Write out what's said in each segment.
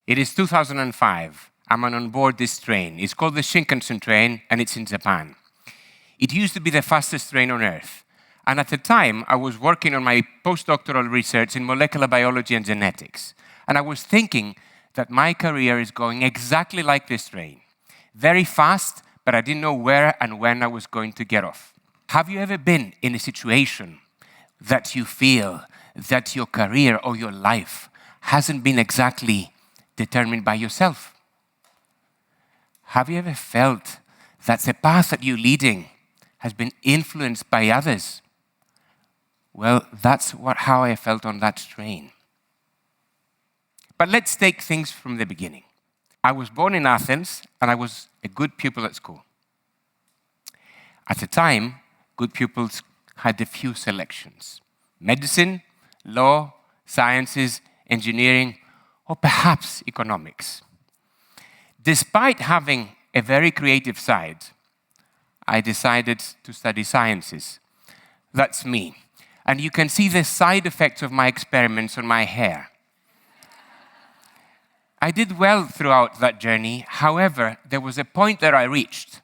It is 2005. I'm on board this train. It's called the Shinkansen train, and it's in Japan. It used to be the fastest train on Earth. And at the time, I was working on my postdoctoral research in molecular biology and genetics. And I was thinking that my career is going exactly like this train. Very fast, but I didn't know where and when I was going to get off. Have you ever been in a situation that you feel that your career or your life hasn't been exactly determined by yourself? Have you ever felt that the path that you're leading has been influenced by others? Well, that's how I felt on that train. But let's take things from the beginning. I was born in Athens, and I was a good pupil at school. At the time, good pupils had a few selections: medicine, law, sciences, engineering, or perhaps economics. Despite having a very creative side, I decided to study sciences. That's me. And you can see the side effects of my experiments on my hair. I did well throughout that journey. However, there was a point that I reached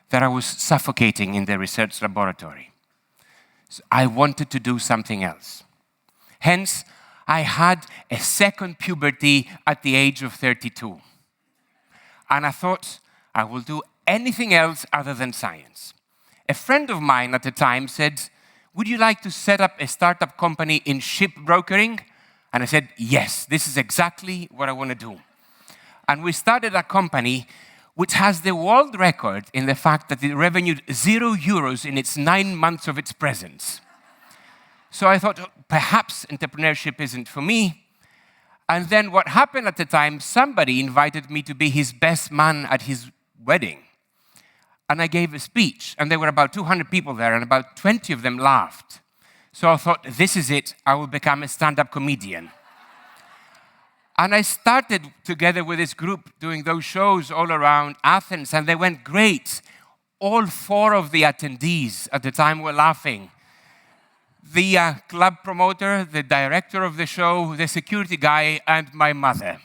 that I was suffocating in the research laboratory. So I wanted to do something else. Hence, I had a second puberty at the age of 32. And I thought I will do anything else other than science. A friend of mine at the time said, "Would you like to set up a startup company in ship brokering?" And I said, yes, this is exactly what I want to do. And we started a company which has the world record in the fact that it revenued €0 in its 9 months of its presence. So I thought, perhaps entrepreneurship isn't for me. And then what happened at the time, somebody invited me to be his best man at his wedding. And I gave a speech, and there were about 200 people there, and about 20 of them laughed. So I thought, this is it, I will become a stand-up comedian. And I started together with this group doing those shows all around Athens, and they went great. All 4 of the attendees at the time were laughing. The club promoter, the director of the show, the security guy, and my mother.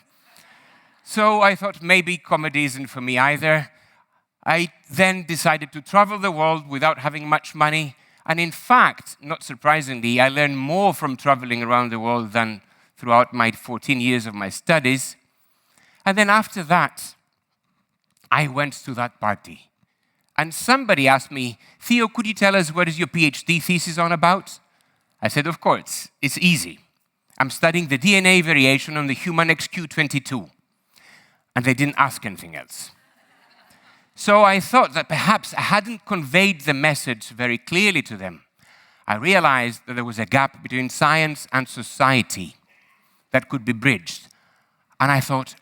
So I thought maybe comedy isn't for me either. I then decided to travel the world without having much money. And in fact, not surprisingly, I learned more from traveling around the world than throughout my 14 years of my studies. And then after that, I went to that party. And somebody asked me, "Theo, could you tell us what is your PhD thesis on about?" I said, of course, it's easy. I'm studying the DNA variation on the human XQ22. And they didn't ask anything else. So I thought that perhaps I hadn't conveyed the message very clearly to them. I realized that there was a gap between science and society that could be bridged. And I thought,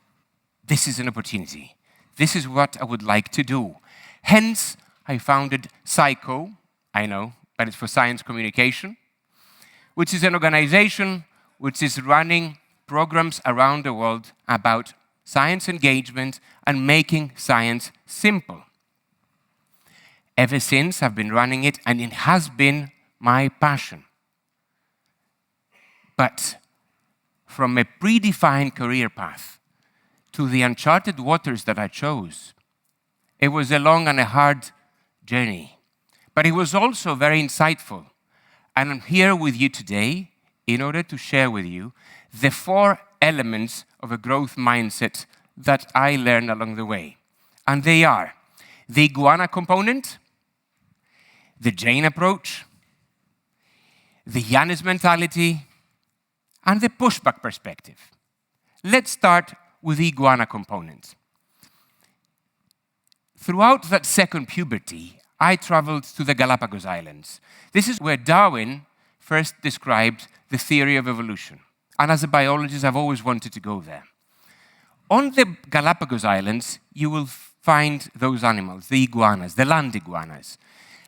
this is an opportunity. This is what I would like to do. Hence, I founded Psycho, I know, but it's for science communication, which is an organization which is running programs around the world about science engagement and making science simple. Ever since, I've been running it, and it has been my passion. But from a predefined career path to the uncharted waters that I chose, it was a long and a hard journey. But it was also very insightful. And I'm here with you today in order to share with you the 4 elements of a growth mindset that I learned along the way. And they are the iguana component, the Jane approach, the Yiannis mentality, and the pushback perspective. Let's start with the iguana component. Throughout that second puberty, I traveled to the Galapagos Islands. This is where Darwin first described the theory of evolution. And as a biologist, I've always wanted to go there. On the Galapagos Islands, you will find those animals, the iguanas, the land iguanas.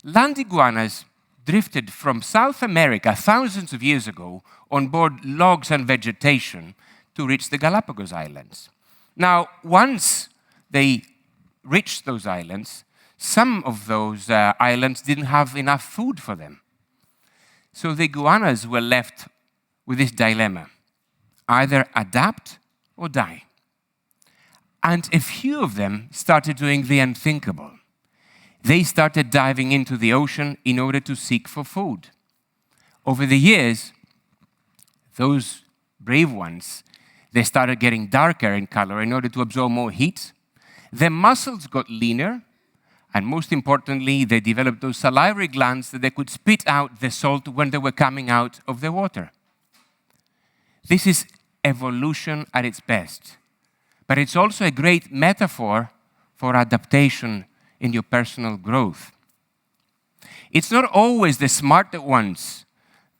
Land iguanas drifted from South America thousands of years ago on board logs and vegetation to reach the Galapagos Islands. Now, once they reached those islands, some of those islands didn't have enough food for them. So the iguanas were left with this dilemma: either adapt or die. And a few of them started doing the unthinkable. They started diving into the ocean in order to seek for food. Over the years, those brave ones, they started getting darker in color in order to absorb more heat. Their muscles got leaner, and most importantly, they developed those salivary glands that they could spit out the salt when they were coming out of the water. This is evolution at its best. But it's also a great metaphor for adaptation in your personal growth. It's not always the smarter ones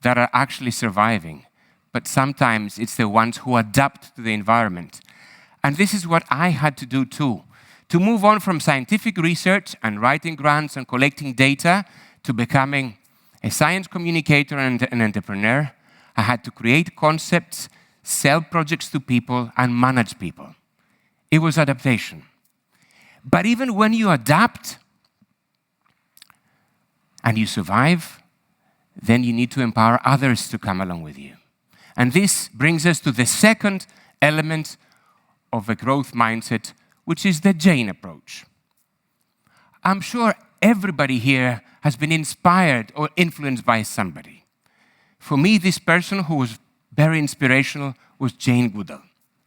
that are actually surviving, but sometimes it's the ones who adapt to the environment. And this is what I had to do too. To move on from scientific research and writing grants and collecting data to becoming a science communicator and an entrepreneur, I had to create concepts, sell projects to people, and manage people. It was adaptation. But even when you adapt and you survive, then you need to empower others to come along with you. And this brings us to the second element of a growth mindset, which is the Jane approach. I'm sure everybody here has been inspired or influenced by somebody. For me, this person who was very inspirational was Jane Goodall,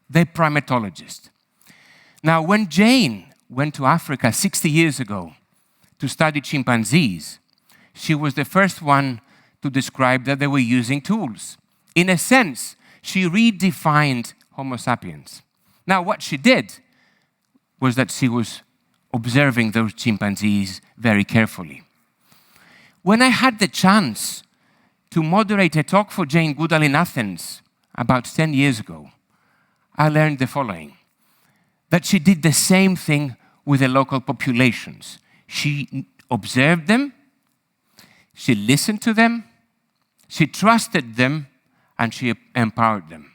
the primatologist. Now, when Jane went to Africa 60 years ago to study chimpanzees, she was the first one to describe that they were using tools. In a sense, she redefined Homo sapiens. Now, what she did was that she was observing those chimpanzees very carefully. When I had the chance to moderate a talk for Jane Goodall in Athens about 10 years ago, I learned the following: that she did the same thing with the local populations. She observed them, she listened to them, she trusted them, and she empowered them.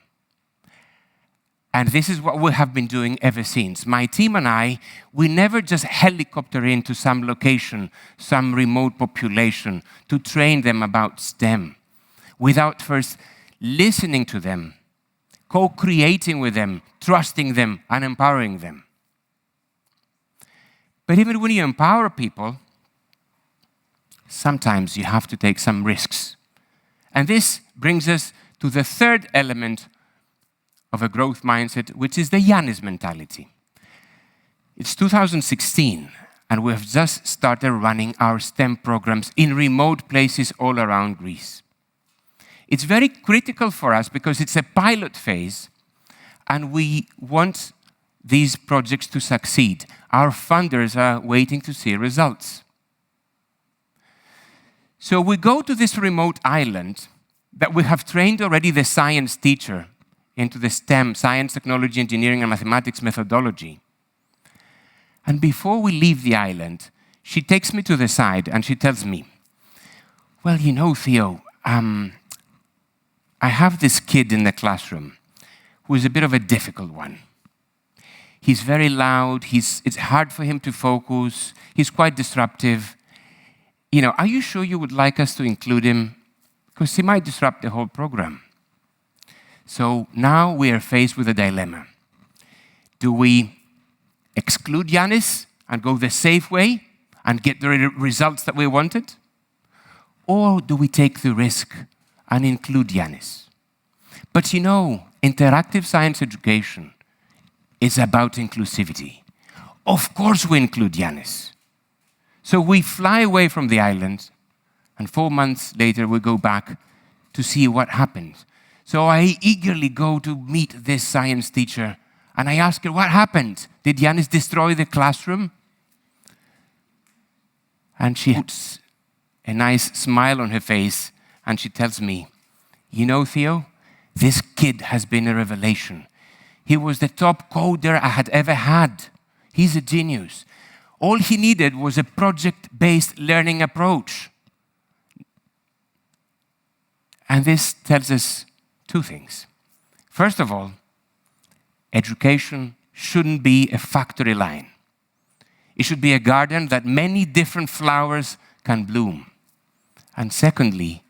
And this is what we have been doing ever since. My team and I, we never just helicopter into some location, some remote population to train them about STEM without first listening to them, co-creating with them, trusting them, and empowering them. But even when you empower people, sometimes you have to take some risks. And this brings us to the third element of a growth mindset, which is the Yiannis mentality. It's 2016, and we have just started running our STEM programs in remote places all around Greece. It's very critical for us because it's a pilot phase, and we want these projects to succeed. Our funders are waiting to see results. So we go to this remote island that we have trained already the science teacher into the STEM, science, technology, engineering, and mathematics methodology. And before we leave the island, she takes me to the side and she tells me, well, you know, Theo, I have this kid in the classroom who is a bit of a difficult one. He's very loud, it's hard for him to focus, he's quite disruptive. You know, are you sure you would like us to include him? Because he might disrupt the whole program. So now we are faced with a dilemma. Do we exclude Yiannis and go the safe way and get the results that we wanted? Or do we take the risk and include Yiannis? But you know, interactive science education is about inclusivity. Of course we include Yiannis. So we fly away from the island, and 4 months later we go back to see what happened. So I eagerly go to meet this science teacher, and I ask her, what happened? Did Yiannis destroy the classroom? And she puts a nice smile on her face, and she tells me, you know, Theo, this kid has been a revelation. He was the top coder I had ever had. He's a genius. All he needed was a project-based learning approach. And this tells us two things. First of all, education shouldn't be a factory line. It should be a garden that many different flowers can bloom. And secondly,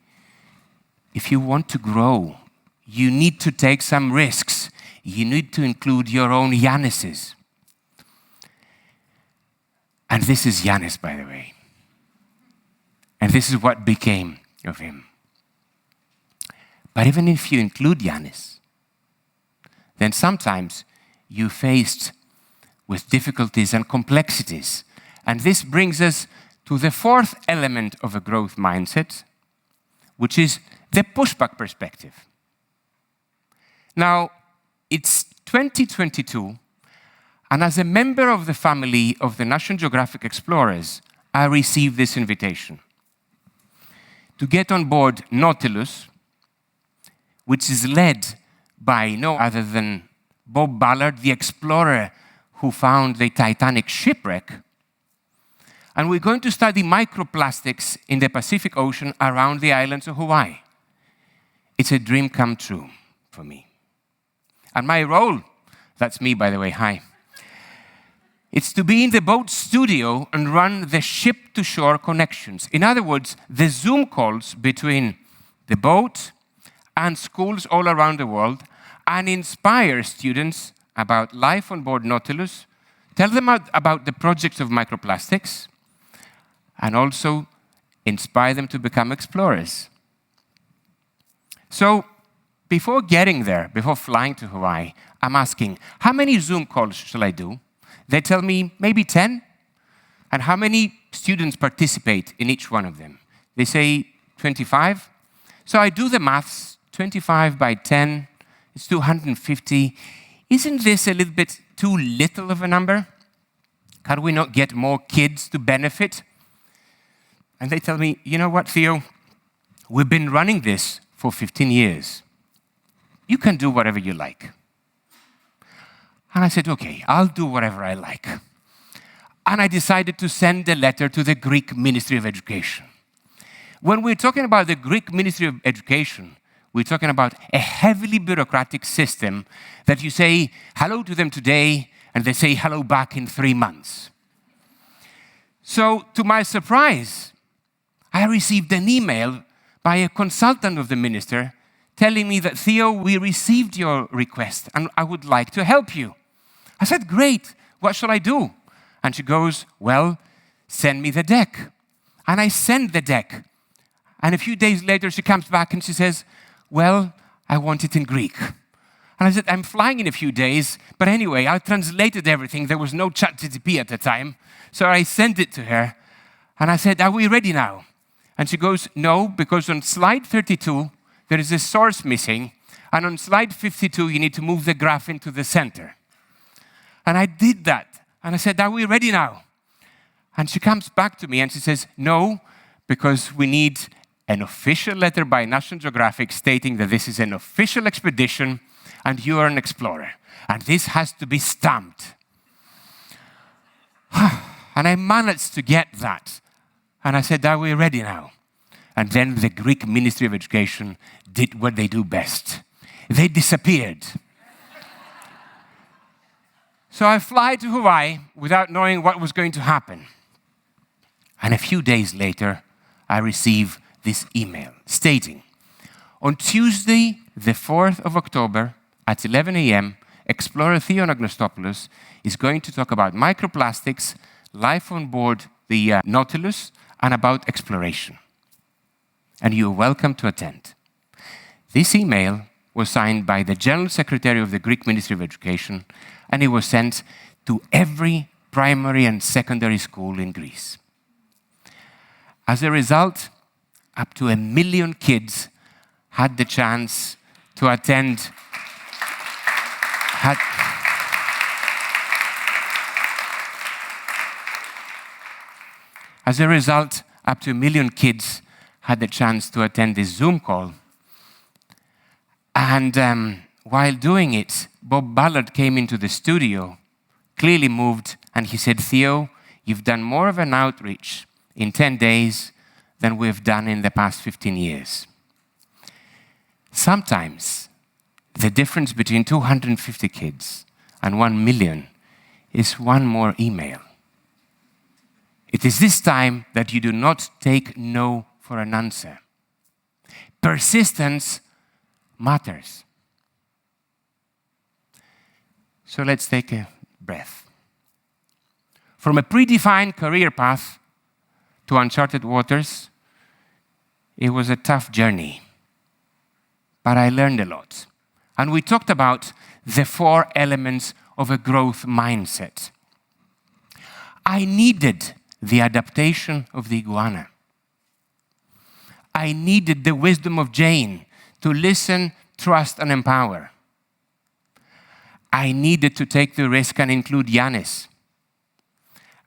if you want to grow, you need to take some risks. You need to include your own Yiannises. And this is Yiannis, by the way. And this is what became of him. But even if you include Yiannis, then sometimes you're faced with difficulties and complexities. And this brings us to the fourth element of a growth mindset, which is the pushback perspective. Now, it's 2022, and as a member of the family of the National Geographic Explorers, I received this invitation to get on board Nautilus, which is led by no other than Bob Ballard, the explorer who found the Titanic shipwreck. And we're going to study microplastics in the Pacific Ocean around the islands of Hawaii. It's a dream come true for me. And my role, that's me, by the way, hi. It's to be in the boat studio and run the ship-to-shore connections. In other words, the Zoom calls between the boat and schools all around the world, and inspire students about life on board Nautilus, tell them about the projects of microplastics, and also inspire them to become explorers. So, before getting there, before flying to Hawaii, I'm asking, how many Zoom calls shall I do? They tell me maybe 10. And how many students participate in each one of them? They say 25. So I do the maths, 25 by 10, it's 250. Isn't this a little bit too little of a number? Can we not get more kids to benefit? And they tell me, you know what, Theo? We've been running this for 15 years. You can do whatever you like. And I said, okay, I'll do whatever I like. And I decided to send a letter to the Greek Ministry of Education. When we're talking about the Greek Ministry of Education, we're talking about a heavily bureaucratic system that you say hello to them today, and they say hello back in 3 months. So, to my surprise, I received an email by a consultant of the minister telling me that, Theo, we received your request and I would like to help you. I said, great, what shall I do? And she goes, well, send me the deck. And I send the deck. And a few days later, she comes back and she says, well, I want it in Greek. And I said, I'm flying in a few days, but anyway, I translated everything. There was no ChatGPT at the time. So I sent it to her. And I said, are we ready now? And she goes, no, because on slide 32, there is a source missing, and on slide 52, you need to move the graph into the center. And I did that, and I said, are we ready now? And she comes back to me and she says, no, because we need an official letter by National Geographic stating that this is an official expedition and you are an explorer. And this has to be stamped. And I managed to get that. And I said, are we ready now? And then the Greek Ministry of Education did what they do best. They disappeared. So I fly to Hawaii without knowing what was going to happen. And a few days later, I receive this email stating, on Tuesday, the 4th of October at 11 a.m., explorer Theo Anagnostopoulos is going to talk about microplastics, life on board the Nautilus, and about exploration. And you're welcome to attend. This email was signed by the General Secretary of the Greek Ministry of Education, and it was sent to every primary and secondary school in Greece. As a result, up to 1 million kids had the chance to attend. As a result, up to 1 million kids had the chance to attend this Zoom call. And while doing it, Bob Ballard came into the studio, clearly moved, and he said, Theo, you've done more of an outreach in 10 days than we've done in the past 15 years. Sometimes, the difference between 250 kids and 1 million is one more email. It is this time that you do not take no for an answer. Persistence matters. So let's take a breath. From a predefined career path to uncharted waters, it was a tough journey. But I learned a lot. And we talked about the 4 elements of a growth mindset. I needed the adaptation of the iguana. I needed the wisdom of Jane to listen, trust, and empower. I needed to take the risk and include Yiannis.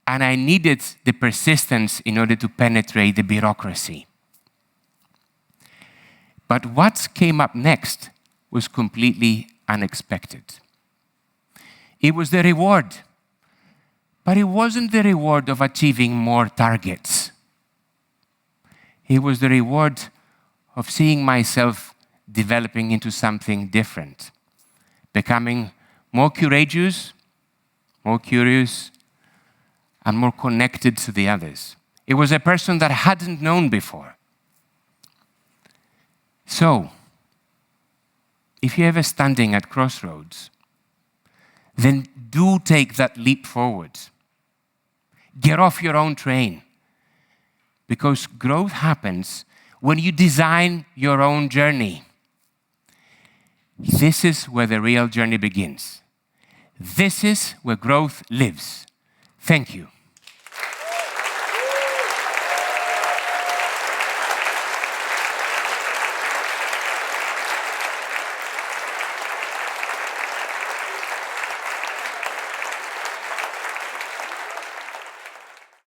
And I needed the persistence in order to penetrate the bureaucracy. But what came up next was completely unexpected. It was the reward. But it wasn't the reward of achieving more targets. It was the reward of seeing myself developing into something different, becoming more courageous, more curious, and more connected to the others. It was a person that I hadn't known before. So, if you're ever standing at crossroads, then do take that leap forward. Get off your own train. Because growth happens when you design your own journey. This is where the real journey begins. This is where growth lives. Thank you.